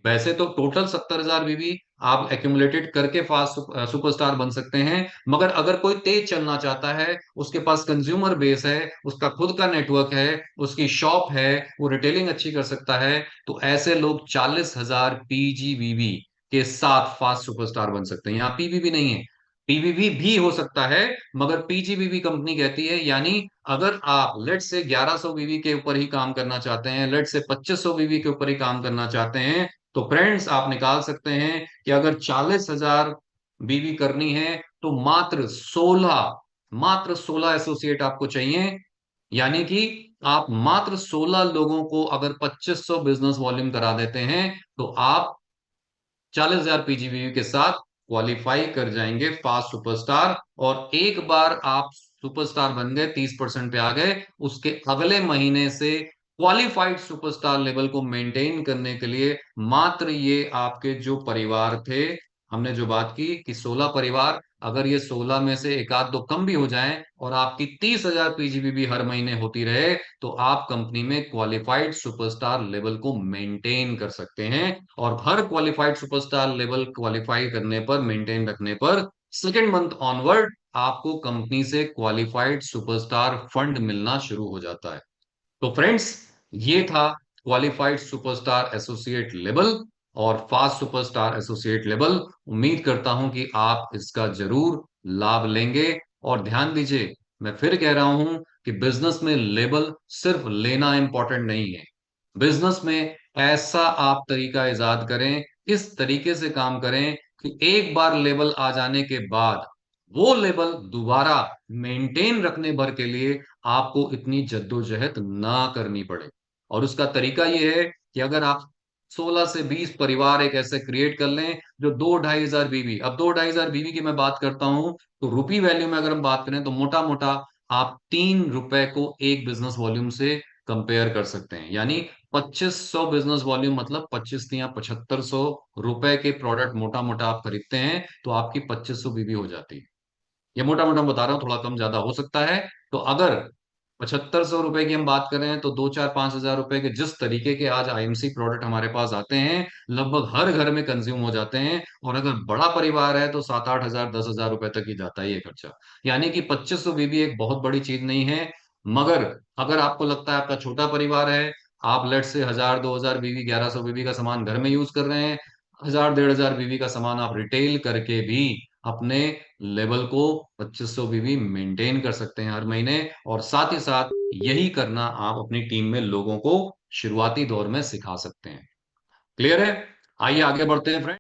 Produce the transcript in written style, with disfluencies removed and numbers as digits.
वैसे तो टोटल 70,000 बीवी आप एक्यूमुलेटेड करके फास्ट सुपरस्टार बन सकते हैं, मगर अगर कोई तेज चलना चाहता है, उसके पास कंज्यूमर बेस है, उसका खुद का नेटवर्क है, उसकी शॉप है, वो रिटेलिंग अच्छी कर सकता है, तो ऐसे लोग 40,000 पीजीबीवी के साथ फास्ट सुपरस्टार बन सकते हैं। यहाँ पीबीबी नहीं है, पीबीबी भी हो सकता है, मगर पीजीबीवी कंपनी कहती है, यानी अगर आप लेट से 1100 बीवी के ऊपर ही काम करना चाहते हैं, लेट से 2500 बीवी के ऊपर ही काम करना चाहते हैं, तो फ्रेंड्स आप निकाल सकते हैं कि अगर 40,000 बीवी करनी है तो मात्र 16 एसोसिएट आपको चाहिए। यानी कि आप मात्र 16 लोगों को अगर 2500 बिजनेस वॉल्यूम करा देते हैं, तो आप 40,000 पीजीबीवी के साथ क्वालिफाई कर जाएंगे फास्ट सुपरस्टार। और एक बार आप सुपरस्टार बन गए, 30% पे आ गए, उसके अगले महीने से क्वालिफाइड सुपरस्टार लेवल को मेंटेन करने के लिए मात्र ये आपके जो परिवार थे, हमने जो बात की कि 16 परिवार, अगर ये 16 में से एक आध दो कम भी हो जाएं और आपकी 30,000 पीजीबीबी हर महीने होती रहे, तो आप कंपनी में क्वालिफाइड सुपरस्टार लेवल को मेंटेन कर सकते हैं। और हर क्वालिफाइड सुपरस्टार लेवल क्वालिफाई करने पर, मेंटेन रखने पर, सेकेंड मंथ ऑनवर्ड आपको कंपनी से क्वालिफाइड सुपरस्टार फंड मिलना शुरू हो जाता है। तो फ्रेंड्स, ये था क्वालिफाइड सुपरस्टार एसोसिएट लेवल और फास्ट सुपरस्टार एसोसिएट लेवल। उम्मीद करता हूं कि आप इसका जरूर लाभ लेंगे। और ध्यान दीजिए, मैं फिर कह रहा हूं कि बिजनेस में लेबल सिर्फ लेना इंपॉर्टेंट नहीं है। बिजनेस में ऐसा आप तरीका इजाद करें, इस तरीके से काम करें कि एक बार लेबल आ जाने के बाद वो लेवल दोबारा मेंटेन रखने भर के लिए आपको इतनी जद्दोजहद ना करनी पड़े। और उसका तरीका ये है कि अगर आप 16 से 20 परिवार एक ऐसे क्रिएट कर लें जो 2-2,500 बीवी, अब 2-2,500 बीवी की मैं बात करता हूं, तो रुपी वैल्यू में अगर हम बात करें तो मोटा मोटा आप 3 रुपए को एक बिजनेस वॉल्यूम से कंपेयर कर सकते हैं। यानी 2500 बिजनेस वॉल्यूम मतलब 25 या 7500 रुपए के प्रोडक्ट मोटा मोटा आप खरीदते हैं, तो आपकी 2500 बीवी हो जाती है। ये मोटा मोटा बता रहा हूं, थोड़ा कम ज्यादा हो सकता है। तो अगर 7500 रुपए की हम बात करें, तो 2-4-5 हजार रुपए के जिस तरीके के आज आईएमसी प्रोडक्ट हमारे पास आते हैं, लगभग हर घर में कंज्यूम हो जाते हैं। और अगर बड़ा परिवार है तो 7-8 हजार 10 हजार रुपए तक ही जाता है ये खर्चा। यानी कि 2500 बीबी एक बहुत बड़ी चीज नहीं है। मगर अगर आपको लगता है आपका छोटा परिवार है, आप लेट से 1000-2000 बीबी, 1100 बीबी का सामान घर में यूज कर रहे हैं, 1000-1500 बीबी का सामान आप रिटेल करके भी अपने लेवल को 2500 बीबी मेंटेन कर सकते हैं हर महीने। और साथ ही साथ यही करना आप अपनी टीम में लोगों को शुरुआती दौर में सिखा सकते हैं। क्लियर है? आइए आगे बढ़ते हैं फ्रेंड।